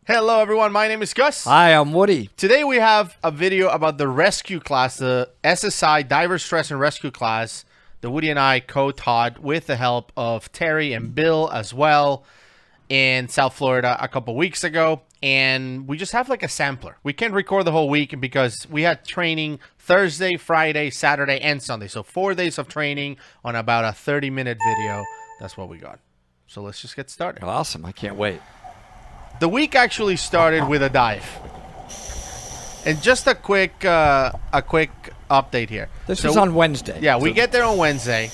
Hello everyone, my name is Gus. Hi, I'm Woody. Today we have a video about the rescue class, the SSI Divers Stress and Rescue class that Woody and I co-taught with the help of Terry and Bill as well in South Florida a couple weeks ago. And we just have like a sampler. We can't record the whole week because we had training Thursday, Friday, Saturday, and Sunday. So 4 days of training on about a 30-minute video. That's what we got. So let's just get started. Awesome. I can't wait. The week actually started with a dive. And just a quick update here. This was on Wednesday. Yeah, we get there on Wednesday,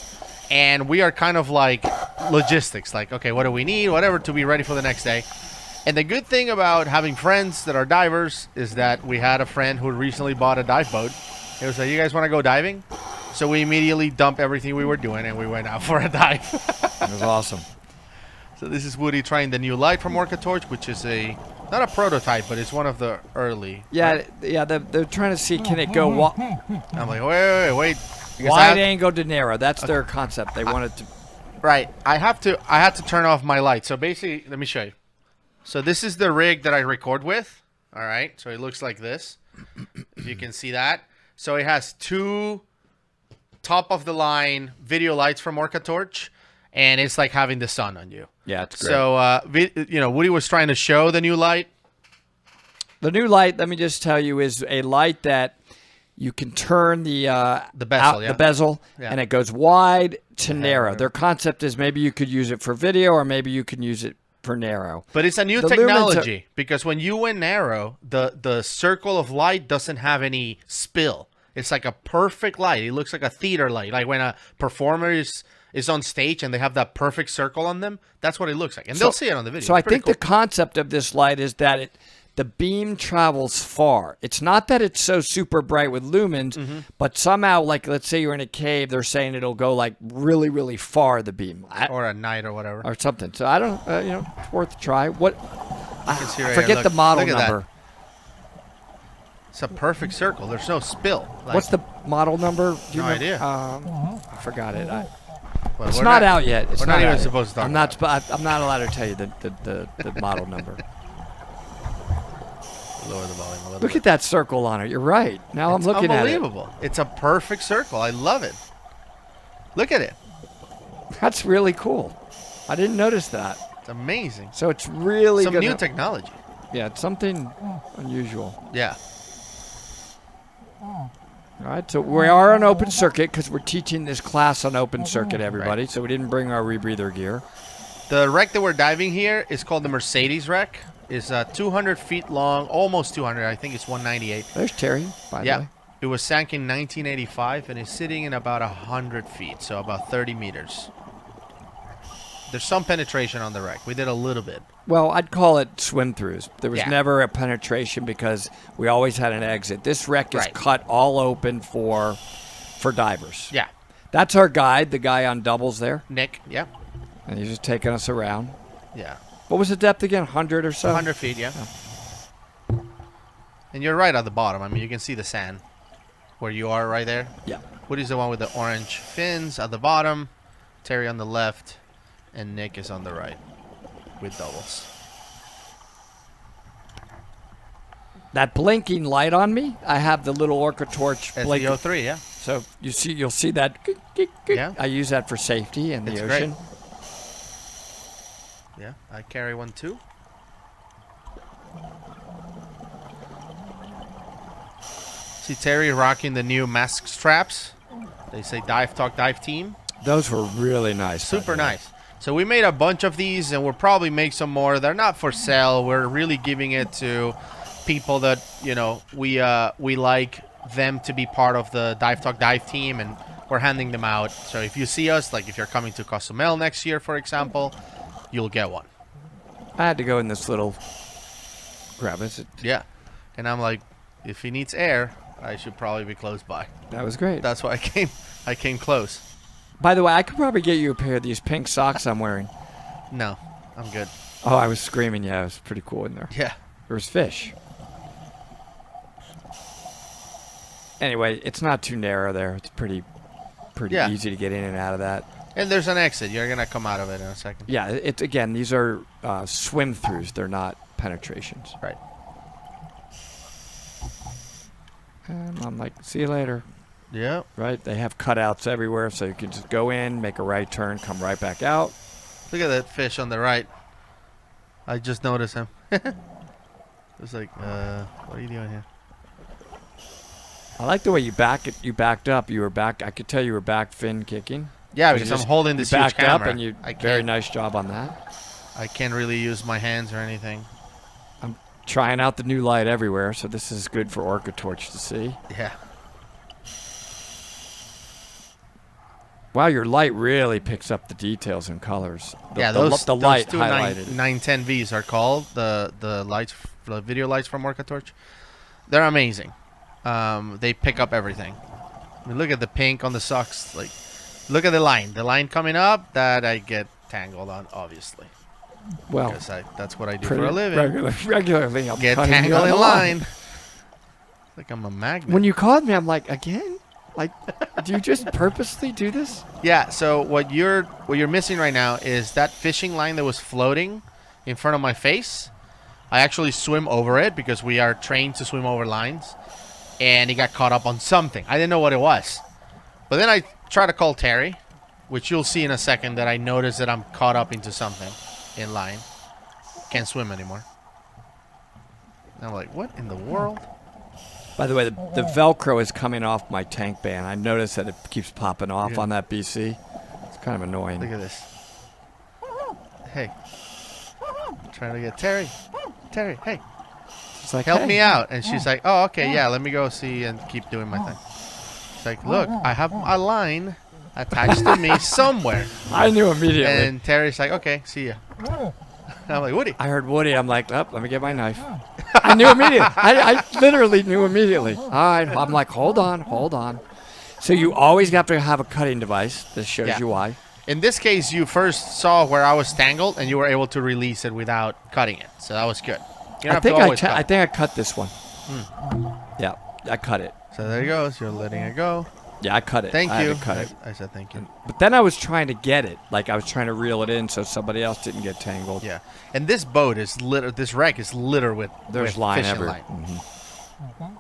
and we are kind of like logistics. Like, okay, what do we need? Whatever to be ready for the next day. And the good thing about having friends that are divers is that we had a friend who recently bought a dive boat. He was like, you guys want to go diving? So we immediately dumped everything we were doing, and we went out for a dive. It was awesome. So this is Woody trying the new light from Orca Torch, which is not a prototype, but it's one of the early. Yeah, they're trying to see, can it go I'm like, wait. Wide angle to narrow. That's their concept. They wanted to. Right. I had to turn off my light. So basically, let me show you. So this is the rig that I record with. All right. So it looks like this. If you can see that. So it has two top of the line video lights from Orca Torch. And it's like having the sun on you. Yeah, it's great. So, Woody was trying to show the new light. The new light, let me just tell you, is a light that you can turn the bezel, and it goes wide to narrow. Their concept is maybe you could use it for video or maybe you can use it for narrow. But it's a new technology because when you went narrow, the circle of light doesn't have any spill. It's like a perfect light. It looks like a theater light. Like when a performer is on stage and they have that perfect circle on them, that's what it looks like. And they'll see it on the video. So I think the concept of this light is that the beam travels far. It's not that it's so super bright with lumens, but somehow, like let's say you're in a cave, they're saying it'll go like really, really far, the beam. Or at night or whatever. Or something. So I don't know, it's worth a try. I forget the model number. That. It's a perfect circle. There's no spill. What's the model number? No idea. I forgot it. Well, it's not out yet. We're not even supposed to talk about it. I'm not allowed to tell you the model number. Lower the volume a little Look at that circle on it. You're right. Now I'm looking at it. It's unbelievable. It's a perfect circle. I love it. Look at it. That's really cool. I didn't notice that. It's amazing. So it's really some new technology. Yeah, it's something unusual. Yeah. All right, so we are on open circuit because we're teaching this class on open circuit, everybody. Right. So we didn't bring our rebreather gear. The wreck that we're diving here is called the Mercedes wreck. It's 200 feet long, almost 200. I think it's 198. There's Terry, by the way. It was sank in 1985 and is sitting in about 100 feet, so about 30 meters. There's some penetration on the wreck. We did a little bit. Well, I'd call it swim-throughs. There was never a penetration because we always had an exit. This wreck is cut all open for divers. Yeah. That's our guide, the guy on doubles there. Nick, yeah. And he's just taking us around. Yeah. What was the depth again? 100 or so? 100 feet, yeah. And you're right at the bottom. I mean, you can see the sand where you are right there. Yeah. Woody's the one with the orange fins at the bottom. Terry on the left. And Nick is on the right with doubles. That blinking light on me, I have the little Orca Torch blinking. SDO3, yeah. So you'll see that. Yeah. I use that for safety in the ocean. Great. Yeah, I carry one too. See Terry rocking the new mask straps. They say Dive Talk Dive Team. Those were really nice. Super nice. So we made a bunch of these, and we'll probably make some more. They're not for sale. We're really giving it to people that, we like them to be part of the Dive Talk Dive Team, and we're handing them out. So if you see us, like if you're coming to Cozumel next year, for example, you'll get one. I had to go in this little crevice. Yeah. And I'm like, if he needs air, I should probably be close by. That was great. That's why I came close. By the way, I could probably get you a pair of these pink socks I'm wearing. No, I'm good. Oh, I was screaming. Yeah, it was pretty cool in there. Yeah. There was fish. Anyway, it's not too narrow there. It's pretty easy to get in and out of that. And there's an exit. You're going to come out of it in a second. Yeah, it's again, these are swim-throughs. They're not penetrations. Right. And I'm like, see you later. Yeah. Right? They have cutouts everywhere, so you can just go in, make a right turn, come right back out. Look at that fish on the right. I just noticed him. It's like, what are you doing here? I like the way you backed up. You were back. I could tell you were back fin kicking. Yeah, because I'm holding this huge camera. Up and you very nice job on that. I can't really use my hands or anything. I'm trying out the new light everywhere, so this is good for Orca Torch to see. Yeah. Wow, your light really picks up the details and colors. Those light two highlighted. 910Vs are called the lights, the video lights from Orca Torch. They're amazing. They pick up everything. I mean, look at the pink on the socks. Like, look at the line coming up that I get tangled on, obviously. Well, because that's what I do for a living. Regularly, I'm get tangled in line. Like I'm a magnet. When you called me, I'm like, again? Like, do you just purposely do this? Yeah. So what you're missing right now is that fishing line that was floating in front of my face. I actually swim over it because we are trained to swim over lines, and it got caught up on something. I didn't know what it was, but then I tried to call Terry, which you'll see in a second that I noticed that I'm caught up into something in line. Can't swim anymore. And I'm like, what in the world? By the way, the Velcro is coming off my tank band. I noticed that it keeps popping off on that BC. It's kind of annoying. Look at this. Hey. I'm trying to get Terry. Terry, hey. She's like, help me out. And she's like, oh, okay, yeah, let me go see and keep doing my thing. It's like, look, I have a line attached to me somewhere. I knew immediately. And Terry's like, okay, see ya. I'm like, Woody. I heard Woody. I'm like, let me get my knife. I knew immediately. I literally knew immediately. All right. I'm like, hold on. So you always have to have a cutting device. This shows you why. In this case, you first saw where I was tangled, and you were able to release it without cutting it. So that was good. You don't I think I cut this one. Yeah, I cut it. So there it goes. You're letting it go. Yeah, I cut it. Thank you. I said thank you. But then I was trying to get it. Like I was trying to reel it in so somebody else didn't get tangled. Yeah. And this boat is littered. This wreck is littered with There's line fishing everywhere. line. Mm-hmm.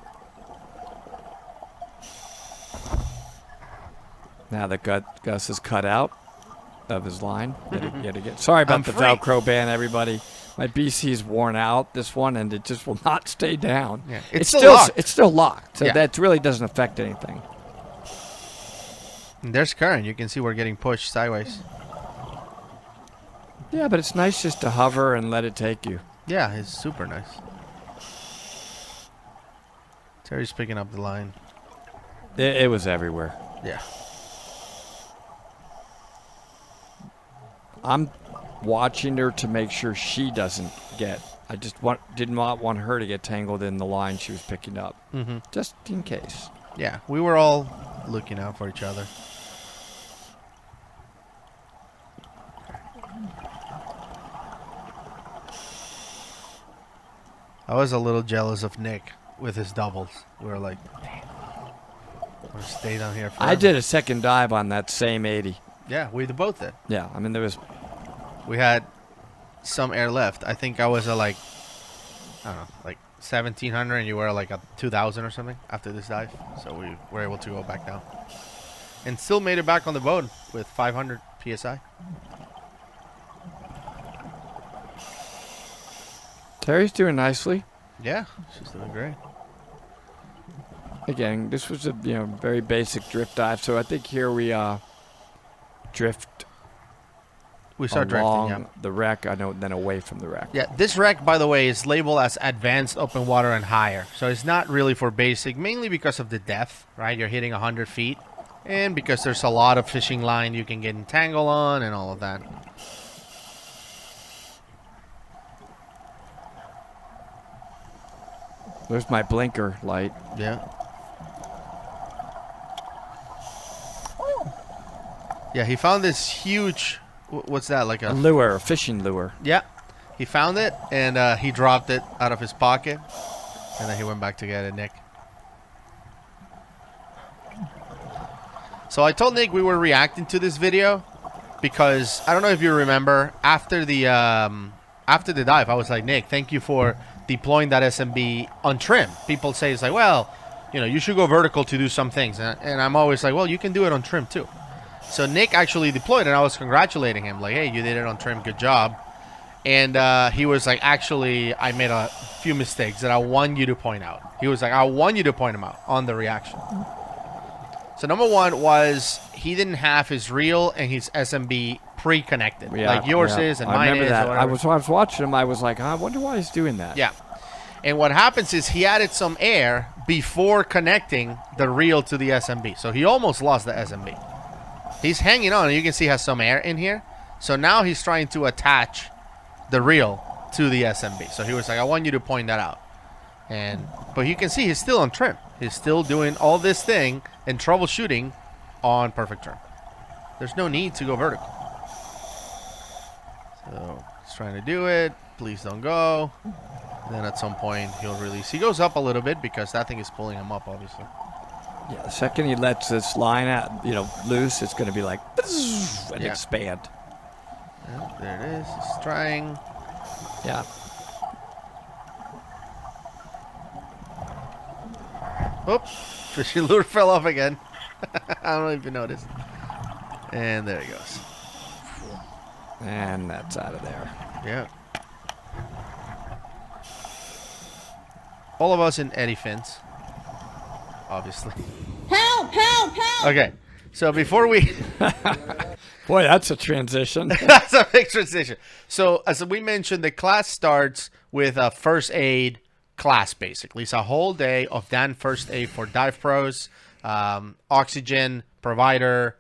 Now that Gus is cut out of his line. Yet again. Sorry about the Velcro band, everybody. My BC is worn out, this one, and it just will not stay down. Yeah. It's still locked. It's still locked, so that really doesn't affect anything. And there's current. You can see we're getting pushed sideways. Yeah, but it's nice just to hover and let it take you. Yeah, it's super nice. Terry's picking up the line. It was everywhere. Yeah. I'm watching her to make sure she doesn't get. I just did not want her to get tangled in the line she was picking up, just in case. Yeah, we were all looking out for each other. I was a little jealous of Nick with his doubles. We were like, damn, we'll stay down here forever. I did a second dive on that same 80. Yeah, we both did. Yeah, I mean, we had some air left. I think I was at like, I don't know, like 1,700, and you were like at 2,000 or something after this dive. So we were able to go back down. And still made it back on the boat with 500 PSI. Terry's doing nicely. Yeah, she's doing great. Again, this was a very basic drift dive. So I think here we drift. We start drifting, the wreck, then away from the wreck. Yeah, this wreck, by the way, is labeled as advanced open water and higher. So it's not really for basic, mainly because of the depth, right? You're hitting 100 feet. And because there's a lot of fishing line you can get entangled on and all of that. There's my blinker light. Yeah. Yeah, he found this huge... What's that? Like a lure, a fishing lure. Yeah. He found it, and he dropped it out of his pocket. And then he went back to get it, Nick. So I told Nick we were reacting to this video because I don't know if you remember, after the after the dive, I was like, Nick, thank you for deploying that SMB on trim. People say it's like, well, you should go vertical to do some things. And I'm always like, well, you can do it on trim too. So Nick actually deployed, and I was congratulating him. Like, hey, you did it on trim. Good job. And he was like, actually, I made a few mistakes that I want you to point out. He was like, I want you to point them out on the reaction. So number one was he didn't have his reel and his SMB pre-connected, like yours is and mine is. That. I was watching him. I was like, I wonder why he's doing that. Yeah. And what happens is he added some air before connecting the reel to the SMB. So he almost lost the SMB. He's hanging on, and you can see he has some air in here. So now he's trying to attach the reel to the SMB. So he was like, I want you to point that out. But you can see he's still on trim. He's still doing all this thing and troubleshooting on perfect trim. There's no need to go vertical. So he's trying to do it. Please don't go. And then at some point he'll release. He goes up a little bit because that thing is pulling him up, obviously. Yeah, the second he lets this line out, loose, it's going to be like and expand. Yeah, there it is. He's trying. Yeah. Oops. Fishing lure fell off again. I don't know if you noticed. And there he goes. And that's out of there. Yeah. All of us in Eddie fins. Obviously. Help! Help! Help! Okay. So before we... Boy, that's a transition. That's a big transition. So as we mentioned, the class starts with a first aid class, basically. It's a whole day of Dan first aid for dive pros, oxygen provider,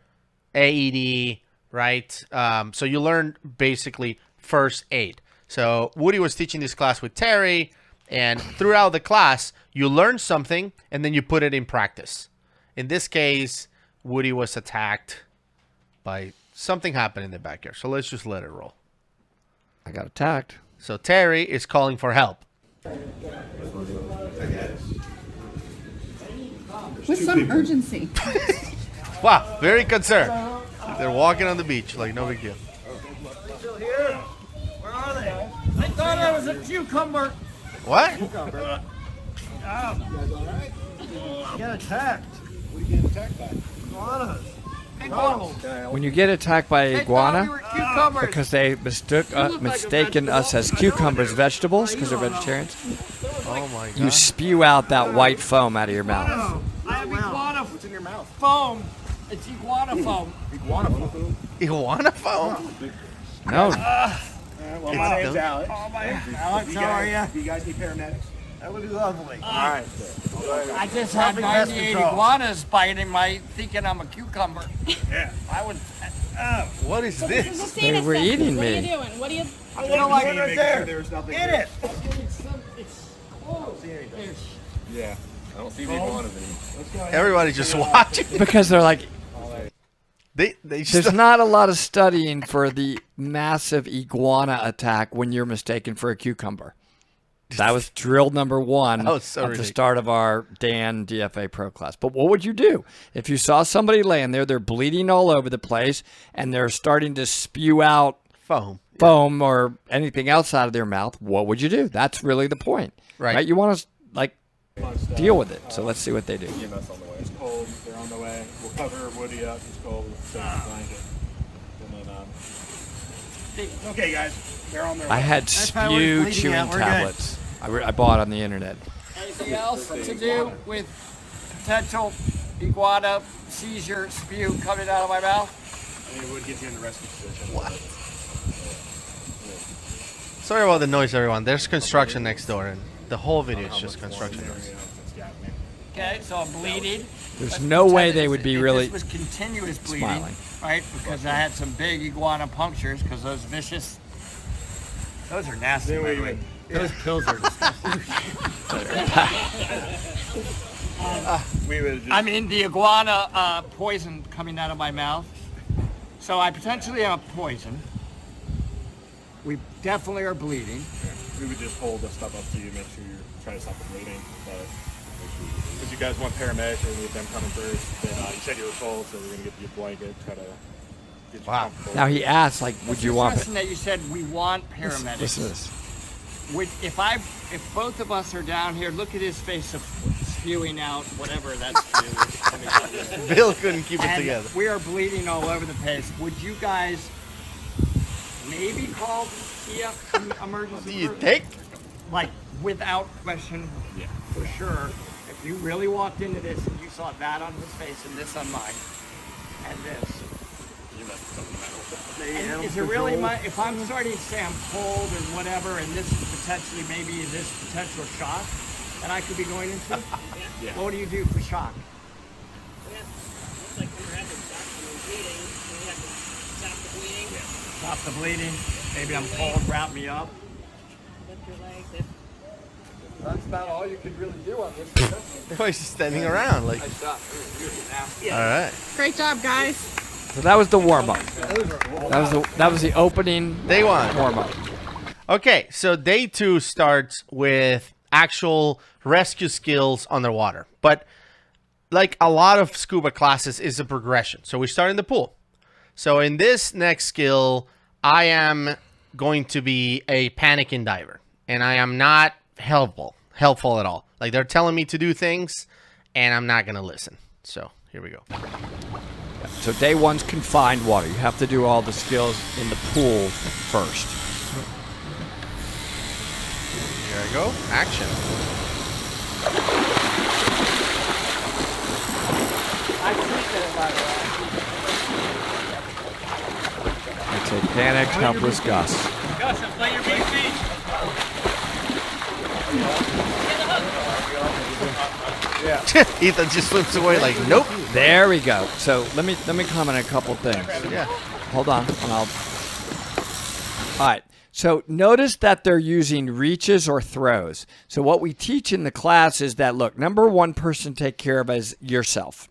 AED, right? So you learn basically first aid. So Woody was teaching this class with Terry, and throughout the class, you learn something and then you put it in practice. In this case, Woody was attacked by something happened in the backyard. So let's just let it roll. I got attacked. So Terry is calling for help. With some urgency. Wow, very concerned. They're walking on the beach like no big deal. Still here? Where are they? I thought I was a cucumber. What? Get attacked. What are you getting attacked by? Iguanas. When you get attacked by They iguana, thought we were cucumbers. because they mistaken us as cucumbers, vegetables, because they're vegetarians, Oh my god. you spew out that white foam out of your mouth. I have iguana. What's in your mouth? Foam. It's iguana foam. Iguana food. Iguana foam? No, Well, my name's Alex. Oh my, Alex, how are you? Do you guys need paramedics? That would be lovely. All right. I just had 98 iguanas biting my, thinking I'm a cucumber. Yeah. I was. What is this? They were eating What are you me. doing? What are you... I don't like it right Make there. sure there was nothing. Get it. It's Yeah. I don't see the iguanas anymore. Everybody's just watching. Because they're like, They there's just, not a lot of studying for the massive iguana attack when you're mistaken for a cucumber. That was drill number one That was so at the ridiculous. start of our Dan DFA Pro class. But what would you do if you saw somebody laying there, they're bleeding all over the place, and they're starting to spew out foam. foam or anything else out of their mouth? What would you do? That's really the point, Right. You want to deal with it. So let's see what they do. EMS on the way. It's cold. They're on the way. We'll cover Woody up. It's cold. We'll blanket. And then, okay, guys. They're on their way. I had how we're spew bleeding chewing out. We're good. tablets. I bought on the internet. Anything else to do with potential iguana seizure spew coming out of my mouth? I mean, it would get you in the rescue position. What? Sorry about the noise, everyone. There's construction next door, and the whole video is just construction noise. Okay, so I'm bleeding. There's Let's no pretend way that they would be really This was continuous bleeding, smiling. right? Because I had some big iguana punctures. Because those vicious, those are nasty. By the way. Those pills are disgusting. We would just, I mean, the iguana poison coming out of my mouth. So I potentially have poison. We definitely are bleeding. we would just hold the stuff up to you, make sure you're trying to stop the bleeding. But because you guys want paramedics, or we need them coming first. Then you said you were cold, so we're gonna get you a blanket, try to Get Wow. comfortable. Now he asked, like, would you want Listen, that you said we want paramedics. Listen to this. If both of us are down here, look at his face of spewing out whatever that spew is. Bill couldn't keep it And together. we are bleeding all over the place. Would you guys maybe call the emergency? Do you first? think? Like, without question, Yeah. for sure, if you really walked into this and you saw that on his face and this on mine, and this. You must have something metal. And is it really my, if I'm starting to say I'm cold and whatever, and this is potentially maybe this potential shock that I could be going into? Yeah. What do you do for shock? Looks like we were having shock and we're bleeding. We have to stop the bleeding, Stop the bleeding. Maybe I'm cold, wrap me up. lift your legs. If That's about all you could really do on this. He's just standing around like. All right. Great job, guys. So that was the warm up. That was the opening Day one. warm up. Okay, so day 2 starts with actual rescue skills underwater. But like a lot of scuba classes is a progression. So we start in the pool. So in this next skill, I am going to be a panicking diver. And I am not helpful at all. Like they're telling me to do things and I'm not going to listen. So here we go. So day 1's confined water. You have to do all the skills in the pool first. Here I go. Action. It's a panicked, helpless Gus. Gus, play your big feet. Ethan just slips away like, nope. There we go. So let me comment on a couple things. Yeah. Hold on, and I'll. All right. So notice that they're using reaches or throws. So what we teach in the class is that, look, number one person to take care of is yourself.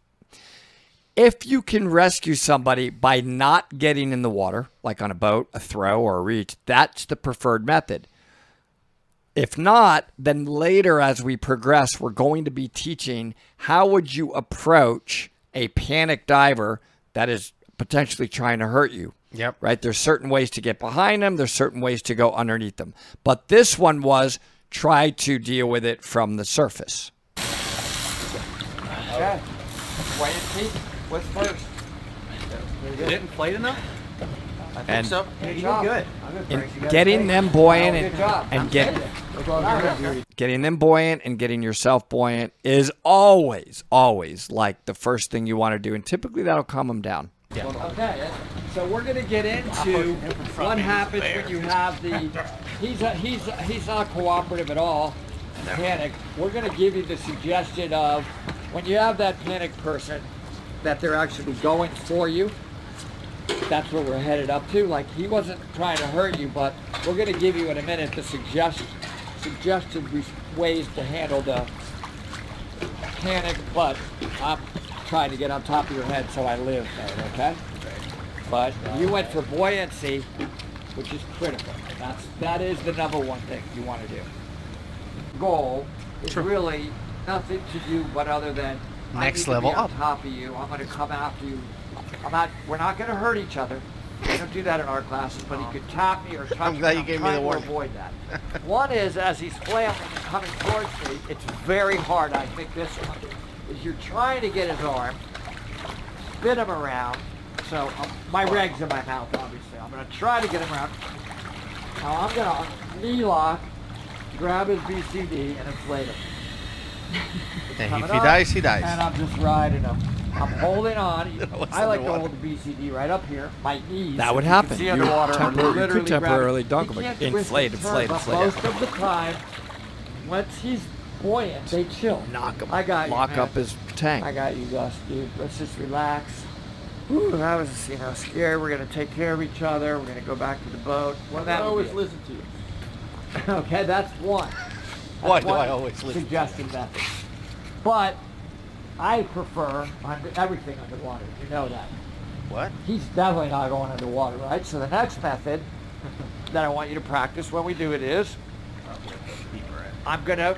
If you can rescue somebody by not getting in the water, like on a boat, a throw, or a reach, that's the preferred method. If not, then later as we progress, we're going to be teaching how would you approach a panic diver that is potentially trying to hurt you. Yep. Right? There's certain ways to get behind them. There's certain ways to go underneath them. But this one was try to deal with it from the surface. Okay. Wait and see. What's first? You didn't inflate enough? And So Good job. Good. in getting them buoyant Good job. and getting them buoyant and getting yourself buoyant is always like the first thing you want to do. And typically that'll calm them down. Okay, so we're gonna get into what happens when you have the. He's not cooperative at all. Panic. We're gonna give you the suggestion of when you have that panic person that they're actually going for you. That's what we're headed up to. Like he wasn't trying to hurt you, but we're gonna give you in a minute the suggested ways to handle the panic. But I'm trying to get on top of your head so I live there, okay? But you went for buoyancy, which is critical. That is the number one thing you want to do. Goal is really nothing to do but other than Next I need level to be on up. top of you. I'm going to come after you. We're not going to hurt each other. We don't do that in our classes, but he could tap me or touch I'm glad me. you gave me the trying to warning. avoid that. One is as he's flailing and coming towards me, it's very hard. I think this one is you're trying to get his arm, spin him around. So my reg's in my mouth, obviously. I'm going to try to get him around. Now I'm going to knee lock, grab his BCD, and inflate him. And if he dies, he dies. And I'm just riding him. I'm holding on. What's I like to underwater? hold the BCD right up here. My knees. That would if happen. You You can see underwater. are you literally could temporarily grabbing. dunk You him, can't but twist inflate, and inflate, turn, inflate. but most of the time, once he's buoyant, they chill. Knock him. I got you, Lock man. up his tank. I got you, Gus, dude. Let's just relax. Whew, that was, scary. We're gonna take care of each other. We're gonna go back to the boat. Well, that always listen to you. Okay, that's one. Why That's do I one always listen? suggested method. But I prefer everything underwater. You know that. What? He's definitely not going underwater, right? So the next method that I want you to practice when we do it is, I'm gonna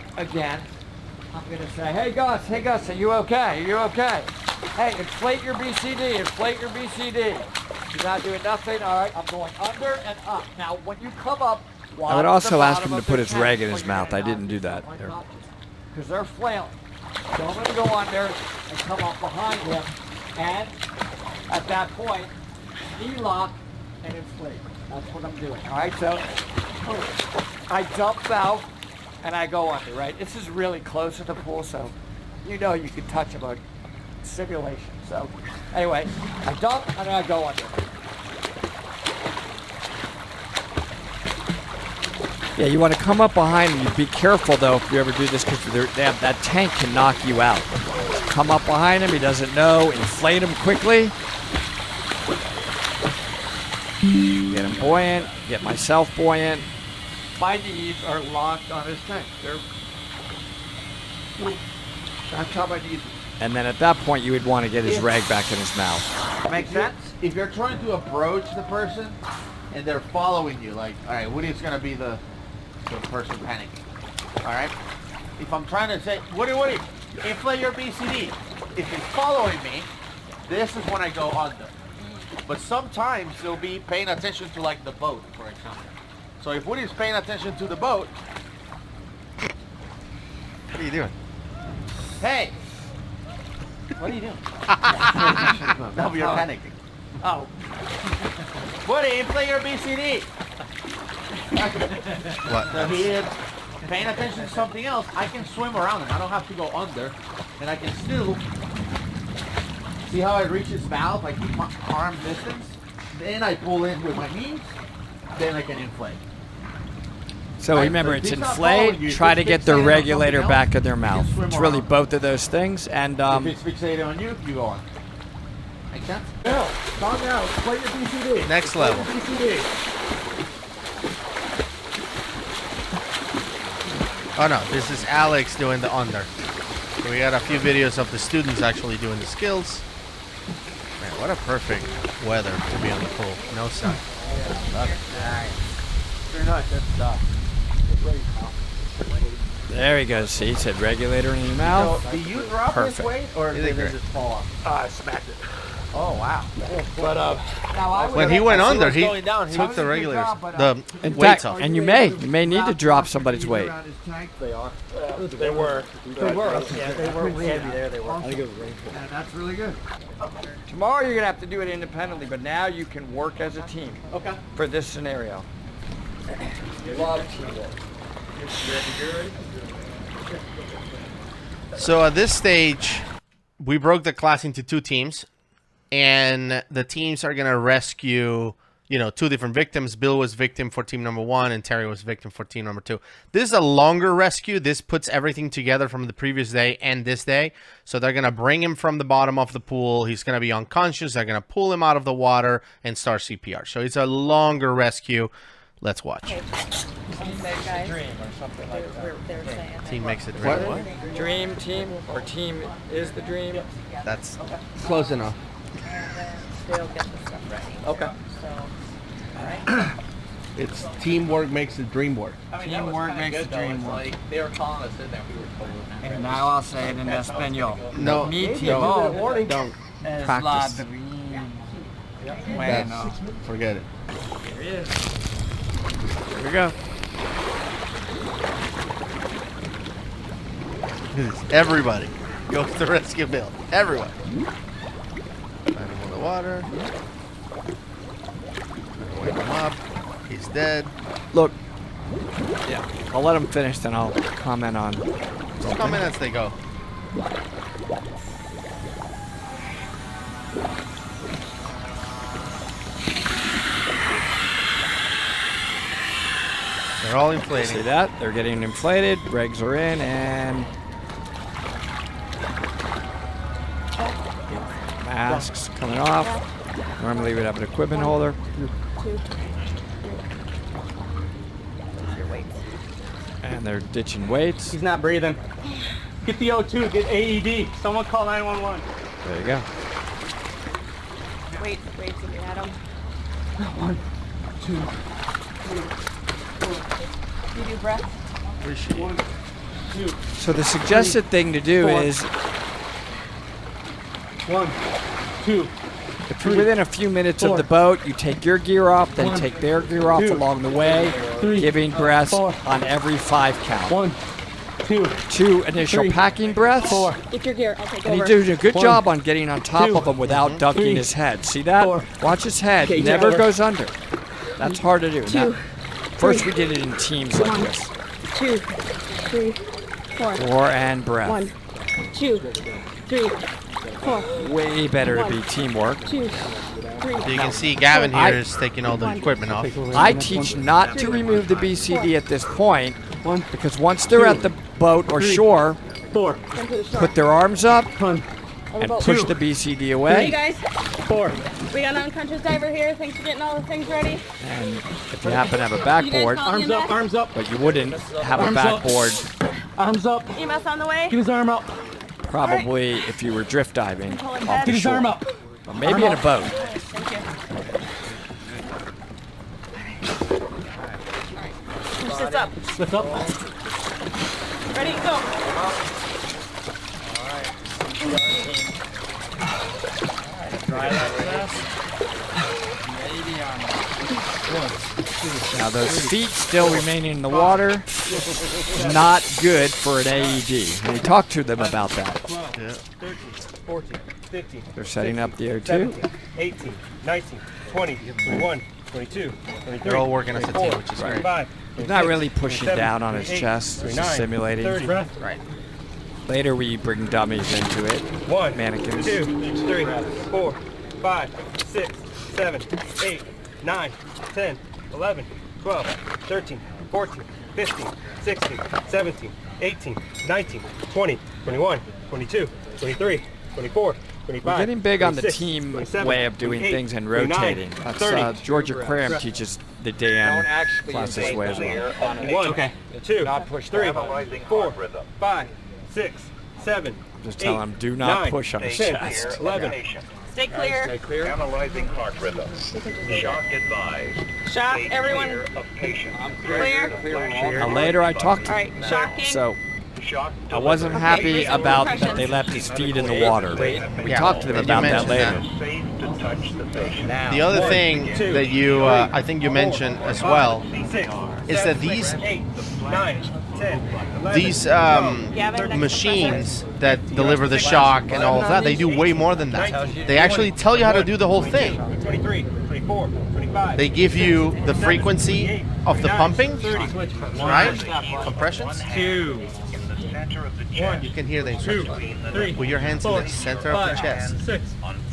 say, hey Gus, are you okay? Are you okay? Hey, inflate your BCD, inflate your BCD. You're not doing nothing. All right, I'm going under and up. Now, when you come up, I would also ask him to put his rag in his mouth. I didn't do that. Because they're flailing. So I'm going to go under and come up behind him. And at that point, knee lock and inflate. That's what I'm doing. All right, so I dump out and I go under, right? This is really close to the pool, so you know you can touch about simulation. So anyway, I dump and I go under. Yeah, you want to come up behind him. You be careful though if you ever do this because that tank can knock you out. Come up behind him. He doesn't know. Inflate him quickly. Get him buoyant. Get myself buoyant. My knees are locked on his tank. That's how my knees. And then at that point, you would want to get his rag back in his mouth. Makes sense? If you're trying to approach the person and they're following you, like, all right, Woody's gonna be the person panicking. All right. If I'm trying to say, Woody, inflate your BCD. If he's following me, this is when I go under. But sometimes they'll be paying attention to like the boat, for example. So if Woody's paying attention to the boat, what are you doing? Hey! What are you doing? No, you're panicking. Oh. Woody, inflate your BCD. What? So he is paying attention to something else. I can swim around him. I don't have to go under, and I can still see how I reach his mouth. I keep my arm distance. Then I pull in with my knees. Then I can inflate. So remember, it's inflate. Try to get the regulator back in their mouth. It's really both of those things. And if it's fixated on you, you go on. Make sense? No, calm down. Play your BCD. Next level. Oh no, this is Alex doing the under. So we got a few videos of the students actually doing the skills. Man, what a perfect weather to be on the pool. No sun. Love it. Nice. Very nice. That's stuff. there he goes. See, he said regulator in your mouth. So, do you drop Perfect. this weight or did it just fall off? I smacked it. Oh wow. But When he went under, he down, took the regulators, the the In weights fact, off. and you may need to drop somebody's weight. they are. They were. Yeah, they were really heavy there. They were. I think it was rainfall. Yeah, that's really good. Tomorrow you're gonna have to do it independently, but now you can work as a team. Okay. For this scenario. Love teamwork. So at this stage, we broke the class into two teams, and the teams are gonna rescue, two different victims. Bill was victim for team number 1, and Terry was victim for team number 2. This is a longer rescue. This puts everything together from the previous day and this day. So they're gonna bring him from the bottom of the pool. He's gonna be unconscious. They're gonna pull him out of the water and start CPR. So it's a longer rescue. Let's watch. Dream or something like that. Team makes it dream. What? Dream team or team is the dream. That's close enough. They'll get the stuff ready. Okay. So, It's teamwork makes the dream work. Teamwork makes the dream work. They were calling us in there. We were told. And now I'll say it in Espanol. No, Mi don't. team Don't. es Practice. la dream. Bueno. Forget it. Here he is. Here we go. Everybody goes to rescue Bill. Everyone. Find him in the water. Wake him up. He's dead. Look. Yeah. I'll let him finish, then I'll comment on. Just comment as they go. They're all inflating. See that? They're getting inflated. Regs are in, and masks coming off. Normally we'd have an equipment holder. And they're ditching weights. He's not breathing. Get the O2, get AED. Someone call 911. There you go. wait, so we had them. 1, 2, 3. You do breath. Where's she? 1, 2. So the suggested thing to do is 1, 2, If you're within a few minutes of the boat, you take your gear off, then take their gear off along the way, giving breaths on every 5 count. 1, 2, 2 initial packing breaths. 4. Get your gear. I'll take And over. he did a good job on getting on top of him without ducking his head. See that? Watch his head. He never goes under. That's hard to do. Now, first we did it in teams like this. 2, 3, 4. 4 and breath. 1, 2, 3, 4. Way better to be teamwork. 2, 3. So you can see Gavin here is taking all the equipment off. I teach not to remove the BCD at this point because once they're at the boat or shore, 4. put their arms up One. and push the BCD Hey away. guys, 4. we got an unconscious diver here. Thanks for getting all the things ready. And if you happen to have a backboard, Arms up, arms up. but you wouldn't have a Arms up. backboard, Arms up. EMS on the way. Get his arm up. probably if you were drift diving Pull him off back. the Get his arm shore. up. Or maybe in a boat. Thank you. Who sits up? Lift up. Ready, go. Now those feet still remaining in the water, not good for an AED. And we talked to them about that. 13, 14, 15. They're setting up the O2. 17, 18, 19, 20, 21, 22, 23. They're all working as a team, which is great. 25, He's not really pushing down on his chest, it's just simulating. 30. Right. Later we bring dummies into it. 1, Mannequins. 2, 3, 4, 5, 6, 7, 8, 9, 10, 11, 12, 13, 14, 15, 16, 17, 18, 19, 20, 21, 22, 23, 24, 25. We're getting big on the 26, team 27, way of doing 28, things and 29, rotating. That's 30, Georgia Cram teaches the DM class this way as well. 1, 2, 3, 4, 5, 6, 7, Just tell him, do not 9, push on his 10, chest. 11. Stay clear. Analyzing heart rhythm. Shock advised. Shock, everyone. Of patient. Clear. Now later I talked to All right, him, shocking. so Shock I wasn't happy about that they left his feet in the water. We Yeah, talked to them and you about that mentioned later. safe to touch the patient. The other thing that you, I think you mentioned as well, is that these 8, 9, 10, 11, these machines that deliver the shock and all of that, they do way more than that. They actually tell you how to do the whole thing. 23, 24, 25. They give you the frequency of the pumping, right? Compressions. 2, Center of the chest. You can hear the 2, instructions. 3, Put your hands in the center of the chest. 6,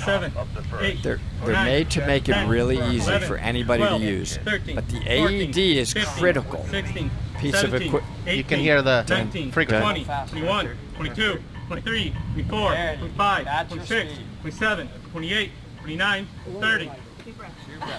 7, 8. They're made to make it really easy for anybody to use. But the AED is critical. 16, Piece of 17, equipment. You can hear the 19, frequency. 20, 21, 22, 23, 24, 25, 26, 27, 28, 29, 30.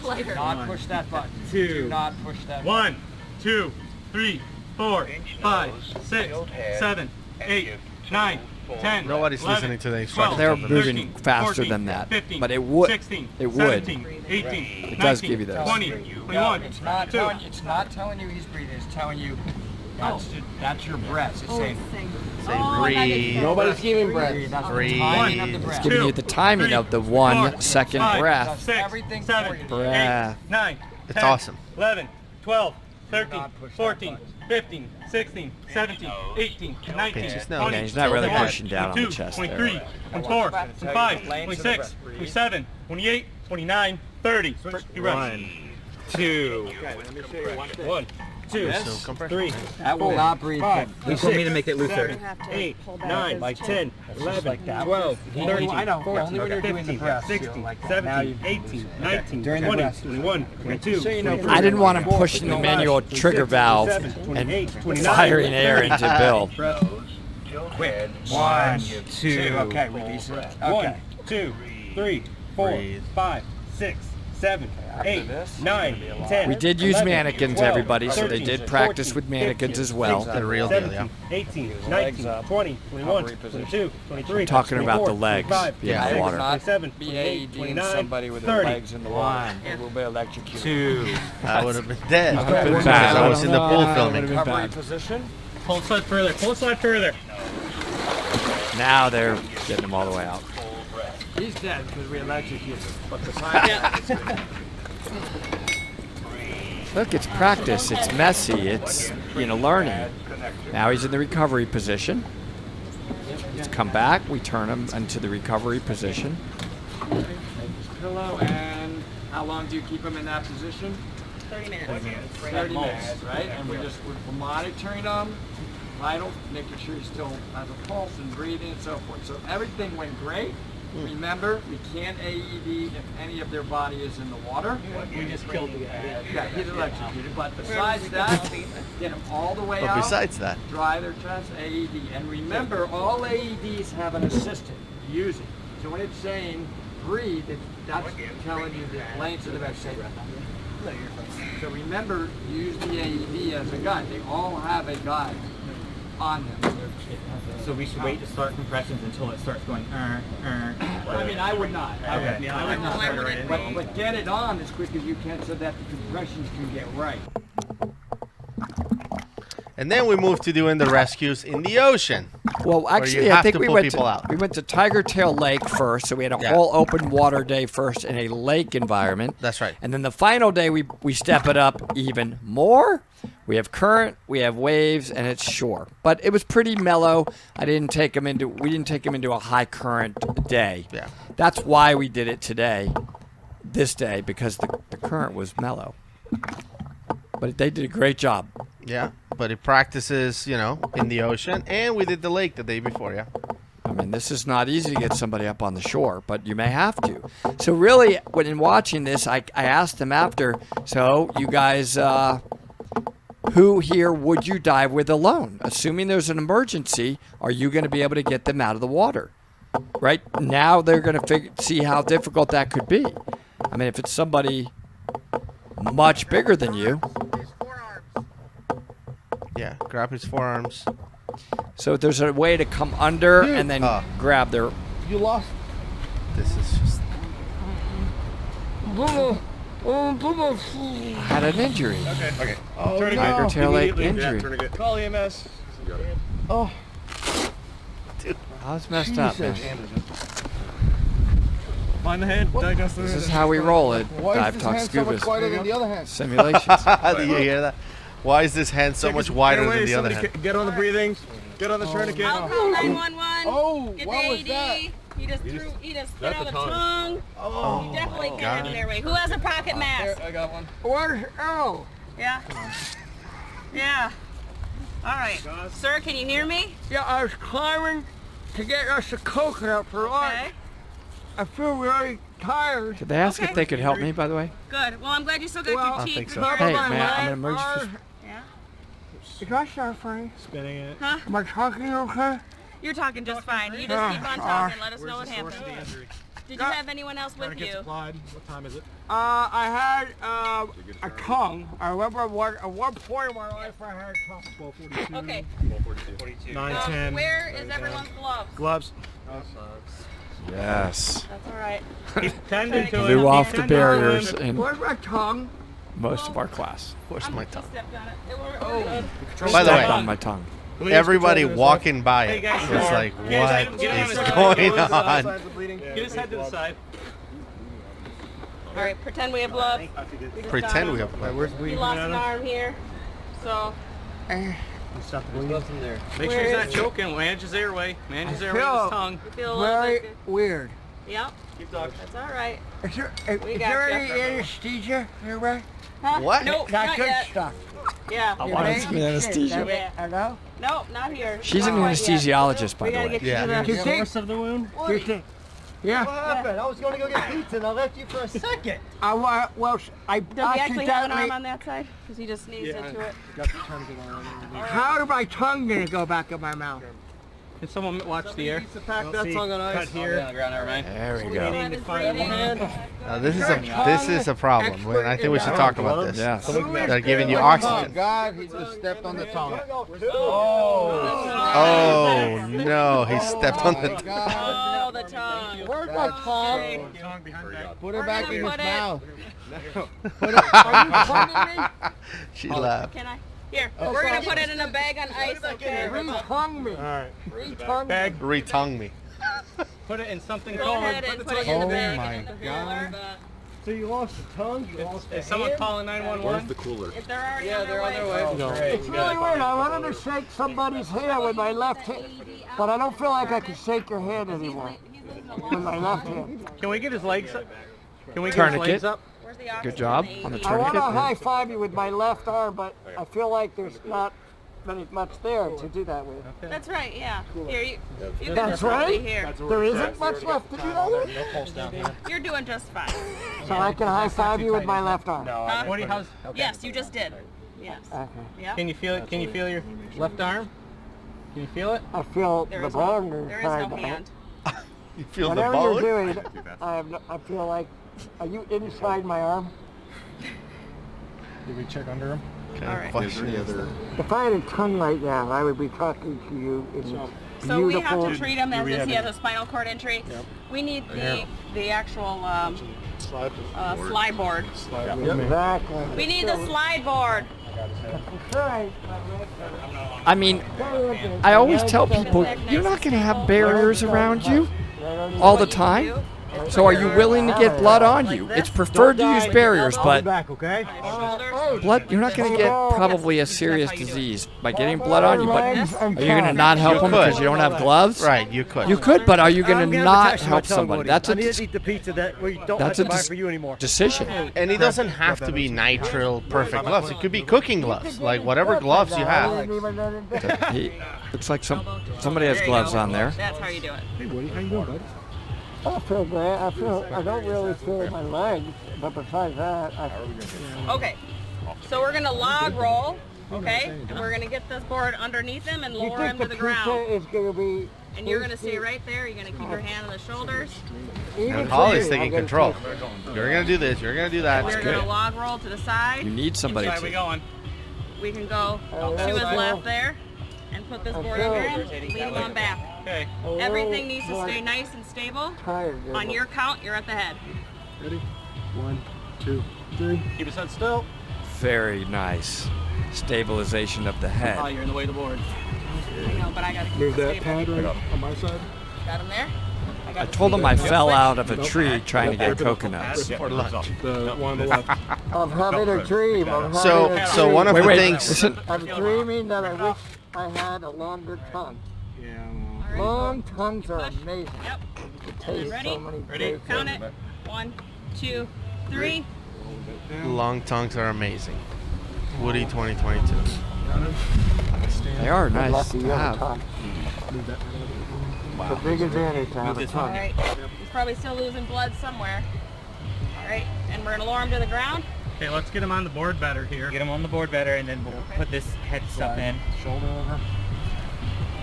Lighter. Not push that button. 2, Do not push that 1, 2, 3, 4, 5, 6, 7, 8, 9, 10. Nobody's 11, listening to the 12, instructions. They're 13, moving faster 14, than that, 15, but it would. 16, It would. 17, 18, It does 19, give you those. 20, 21, It's not 2. it's not telling you he's breathing. It's telling you that's your breath. It's saying Say breathe. nobody's giving breath. That's the Breathe. timing of the breath. It's giving you the timing of the 1 second breath. 6, Everything 7, for you. 8, Breath. 9, It's 10, awesome. 11, 12, 13, not push that 14, button. 15, 16, 17, 18, 19, Pinch his nose. 20, Yeah, he's not really 21, pushing down on the 22, chest there. 23, 24, 25, 26, 27, 28, 29, 30. You run. 2, 1, 2, So 3, That will not breathe. 5, He told me to make it looser. 7, 8, 9, 10, 11, 12, 13, I know, 14, only when you're doing the 15, breath, 16, like that. Now 17, 18, 19, During the 20, breath. 21, 22, So you know, 23, I didn't want him 24, pushing the 25, manual 26, trigger valve 27, 28, and 29, firing air into Bill. Quick. One, 2. Okay, release it. 1, Okay. 2, 3, 4, Breathe. 5, 6, 7, 8, 9, 10. We did use 11, mannequins, 12, everybody, so they 13, did practice 14, with mannequins 15, as well. 16, The real deal, yeah. 17, 18, 19, 20, 21, 22, 23, Talking about 24, the legs 25, being in the 26, water. 27, Be 28, AEDing 29, somebody with 30. their legs in the water. It will be electrocuted. 2. I would have been dead. been Because bad. I was in the pool No, filming. Recovery position. Pull slide further, pull slide further. Now they're getting them all the way out. He's dead because we electrocuted him. But besides that, Look, it's practice. It's messy. It's, learning. Now he's in the recovery position. He's come back. We turn him into the recovery position. take his pillow, and how long do you keep him in that position? 30 minutes. 30 minutes, right? And we're monitoring him, vitals, making sure he still has a pulse and breathing and so forth. So everything went great. Remember, we can't AED if any of their body is in the water. We just killed the guy. Yeah, he's electrocuted. But besides that, get them all the way But out. besides that, Dry their chest, AED. And remember, all AEDs have an assistant using. So when it's saying breathe, that's telling you the length of the vessel. So remember, use the AED as a guide. They all have a guide on them. So we should wait to start compressions until it starts going. I mean, I would not. I would not. But get it on as quick as you can so that the compressions can get right. and then we moved to doing the rescues in the ocean. Well, actually, you I have think to we pull went people to out. we went to Tiger Tail Lake first, so we had a Yeah. whole open water day first in a lake environment. That's right. And then the final day, we step it up even more. We have current, we have waves, and it's shore. But it was pretty mellow. We didn't take him into a high current day. Yeah. That's why we did it this day, because the current was mellow. But they did a great job. Yeah, but it practices, in the ocean, and we did the lake the day before. Yeah. I mean, this is not easy to get somebody up on the shore, but you may have to. So really, when in watching this, I asked them after, so you guys, who here would you dive with alone? Assuming there's an emergency, are you going to be able to get them out of the water? Right? Now they're going to see how difficult that could be. I mean, if it's somebody much bigger than you. Yeah, grab his forearms. So there's a way to come under and then grab their... You lost. This is just... Had an injury. Okay. Tiger tail lake injury. Call EMS. Oh. Dude. I was messed up, man. Find the hand. Diagnose the This is how we roll it. Dive Talk Scuba than the other hand? simulations. Do you hear that? Why is this hand so much wider than the other hand? Get on the breathing. Get on the tourniquet. I'll call 911. Oh, Get what the was AED. that? He just spit That's out a a tongue. tongue. Oh, You definitely got can't it. have an airway. Who has a pocket mask? I got one. Oh, Yeah. Yeah. All right. Sir, can you hear me? yeah, I was climbing to get us a coconut for lunch. Okay. I feel really tired. Did they ask Okay. if they could help me, by the way? Good. Well, I'm glad you still got Well, your I teeth. think so. prepared. Hey, my man, I'm legs an emergency. Yeah. Is that so funny? Spinning it. Huh? Am I talking okay? You're talking just fine. You just keep on talking. Let us know what happened. Did you have anyone else with you? Supplied. What time is it? I had a tongue. I remember at one point in my life I had a tongue. 12:42. Okay. 9:10. Where is everyone's gloves? Gloves. Yes. That's all right. He's tending to Blew it. off the barriers in Where's my tongue? most of our class. Where's my tongue? Stepped on it. We're good. By the Stepped way, on my tongue. everybody walking by Hey, it guys, was like, get what his is head going on on? Get his head to the side. All right. Pretend we have gloves. Pretend we have gloves. He lost an arm here. So Make Where sure he's not is- choking. Manage his airway. Manage his airway with feel- his tongue. you feel a little Very bit. weird. Yep. Keep talking. That's all right. Is there, We is got there you. any anesthesia nearby? Huh? What? Nope. That Not good yet. stuff. Yeah. I wanted some anesthesia. Yeah. Hello? Nope. Not here. She's an Not quite yet. anesthesiologist, by We the gotta way. get you Yeah. to the. Do you think? of the wound. Do you think? Yeah. happened? I was going to go get pizza and I left you for a second. I Does he actually have an arm accidentally. on that side? Because he just sneezed into it. How did my tongue gonna go back in my mouth? Can someone watch the air? Pack that tongue on ice. Cut here. There we go. His breathing. This is a problem. I think we should talk about this. Yes. They're giving you oxygen. God, he just stepped on the tongue. Oh no, he stepped on the. Oh, the tongue. Where's my tongue? Put it back gonna in his put it- mouth. Are you tonguing me? She laughed. Can I? Here. We're gonna put it in a bag on ice. Okay. Re-tongue me. All right. Re-tongue me. Bag. Retongue me. Put it in something Go cold. ahead and put it in the bag my and in the God. cooler. So you lost the tongue, you lost the Is someone hand? calling 911? the cooler? If they're already Yeah, on they're on their way. way. It's really weird. I wanted to shake somebody's hand with my left hand, but I don't feel like I can shake your hand anymore with my left hand. Can we get his legs up? Can we get Tourniquet. his legs up? Where's the oxygen Good job and on the AED? I want to tourniquet. high five you with my left arm, but I feel like there's not much there to do that with. That's right, yeah. Here, you can That's just hold right? it here. There isn't much left to do that with? You're doing just fine. So I can high five you with my left arm. Huh? Woody, how's? Yes, you just did. Yes. Okay. Yeah. Can you feel it? Can you feel your left arm? Can you feel it? I feel There the is bone no, is there is no kind of. hand. You feel Whatever the bone? you're doing, I feel like, are you inside my arm? Did we check under him? Okay, All right. question is that- If I had a tongue right now, I would be talking to you in So we have beautiful. to treat him as if he has a spinal cord injury. We need the actual slide board. Exactly. We need the slide board. I mean, I always tell people, you're not going to have barriers around you all the time. So are you willing to get blood on you? It's preferred to use barriers, but okay? blood, you're not going to get probably a serious disease by getting blood on you. But are you going to not help them because you don't have gloves? Right, you could. You could, but are you going to not help somebody? That's a eat the pizza that we don't that's have a to buy dis- for you anymore. decision. And it doesn't have to be nitrile perfect gloves. It could be cooking gloves, like whatever gloves you have. He looks like somebody has gloves on there. That's how you do it. Hey, Woody, how you doing, bud? I feel great. I don't really feel my legs, but besides that, Okay. So we're gonna log roll, okay? And we're gonna get this board underneath him and you lower think him the to the pizza ground. is going to be... And you're gonna stay right there. You're gonna keep your hand on the shoulders. And Holly's taking control. You're gonna do this. You're gonna do that. We're gonna log roll to the side. You need somebody Where are we to. going? We can go to his left there and put this board under him. Lead him on back. Okay. Everything needs to stay nice and stable. On your count, you're at the head. Ready? 1, 2, 3. Keep his head still. Very nice. Stabilization of the Oh, head. you're in the way of the board. I know, but I gotta keep Move it that stable. pad right on my side. Got him there? I told him I fell out of a tree trying to get coconuts. For lunch. The one on the left. I'm having a dream. So one of the things. Listen, I'm dreaming that I wish I had a longer tongue. Yeah. Long tongues are amazing. Yep. It tastes Ready? so many Ready? great Count things. it. 1, 2, 3. Long tongues are amazing. Woody 2022. they are nice Lucky to you have a have. tongue. The big advantage to have a All tongue. right. He's probably still losing blood somewhere. All right. And we're gonna lower him to the ground. Okay, let's get him on the board better here. Get him on the board better, and then we'll put this head stuff in. Shoulder over.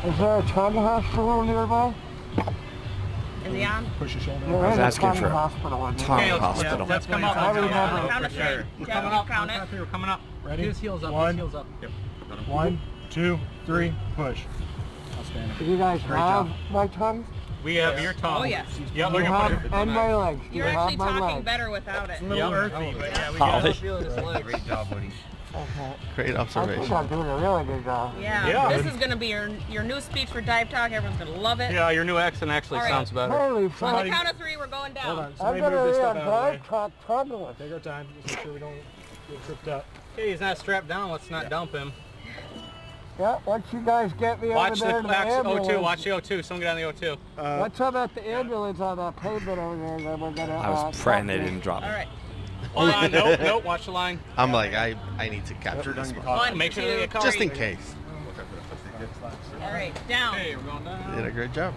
Is there a tongue hospital nearby? Is he on? Push your shoulder There over. was is a asking tongue for a hospital in tongue there. hospital. Let's come up. I remember. Count to 3. We're Yeah, coming we'll up. count it. We're coming up. Ready? His heels up. One. His heels up. Yep. 1, 2, 3. Push. Outstanding. Do you guys Great have job. my tongue? We have your tongue. Oh, yes. Yeah, You we're gonna have, put it. and my legs. You're you actually have my talking legs. better without it. A little earthy, but yeah, we Holly. got feeling his legs. Great job, Woody. Okay. Great I think observation. I'm doing a really good job. Yeah. Yeah. This is gonna be your new speech for Dive Talk. Everyone's gonna love it. Yeah, your new accent actually All right. sounds better. Holy On fuck. the count of 3, we're going down. Hold on. I'm Somebody gonna move this be stuff on out of the way. Dive Talk turbulence. Take our time. Just make sure we don't get tripped up. Okay, he's not strapped down. Let's not dump him. Yeah, once you guys get me Watch over there to the the ambulance. O2. Watch the O2. Someone get on the O2. Once I'm at the ambulance on that pavement over there, then we're gonna. I was praying they didn't drop All me. right. Hold on. Nope. Nope. Watch the line. I'm like, I need to capture this one. 1, Make sure 2, they get caught. Just in 3. case. All right. Down. Hey, we're going down. You did a great job.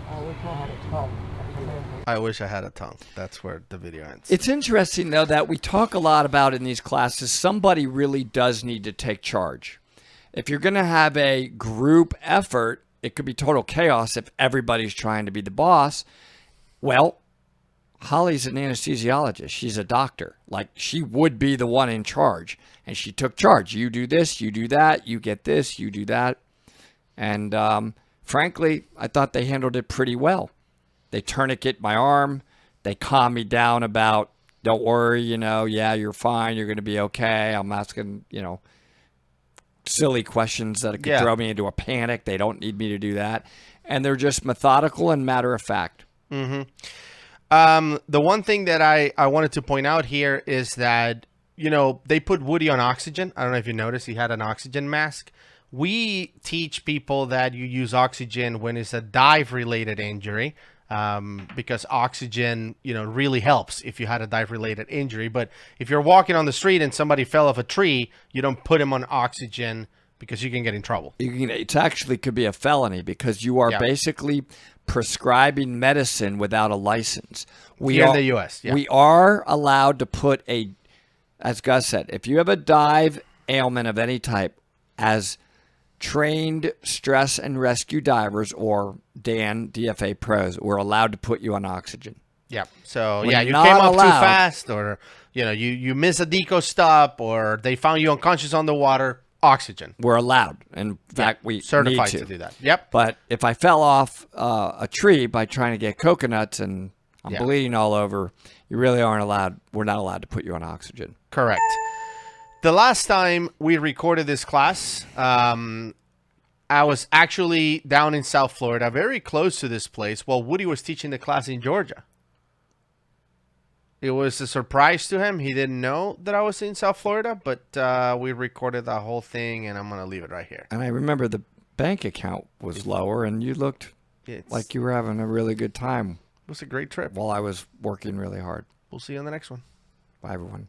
I wish I had a tongue. I wish I had a tongue. That's where the video ends. It's interesting, though, that we talk a lot about in these classes, somebody really does need to take charge. If you're going to have a group effort, it could be total chaos if everybody's trying to be the boss. Well, Holly's an anesthesiologist. She's a doctor. Like, she would be the one in charge. And she took charge. You do this, you do that, you get this, you do that. And frankly, I thought they handled it pretty well. They tourniquet my arm. They calm me down about, don't worry, yeah, you're fine. You're going to be okay. I'm asking, silly questions that could throw me into a panic. They don't need me to do that. And they're just methodical and matter of fact. The one thing that I wanted to point out here is that, they put Woody on oxygen. I don't know if you noticed, he had an oxygen mask. We teach people that you use oxygen when it's a dive-related injury, because oxygen, really helps if you had a dive-related injury. But if you're walking on the street and somebody fell off a tree, you don't put him on oxygen because you can get in trouble. It actually could be a felony because you are basically prescribing medicine without a license. Here in the U.S., we are allowed to put as Gus said, if you have a dive ailment of any type, as trained stress and rescue divers, or DFA pros, we're allowed to put you on oxygen. Yeah. So, When you not came up too allowed- fast, or, you miss a deco stop, or they found you unconscious on the water, oxygen. We're allowed. In fact, we certified need to do that. Yep. But if I fell off a tree by trying to get coconuts and I'm bleeding all over, you really aren't allowed. We're not allowed to put you on oxygen. Correct. The last time we recorded this class, I was actually down in South Florida, very close to this place, while Woody was teaching the class in Georgia. It was a surprise to him. He didn't know that I was in South Florida, but we recorded the whole thing, and I'm going to leave it right here. And I remember the bank account was lower, and you looked like you were having a really good time. It was a great trip. While I was working really hard. We'll see you on the next one. Bye, everyone.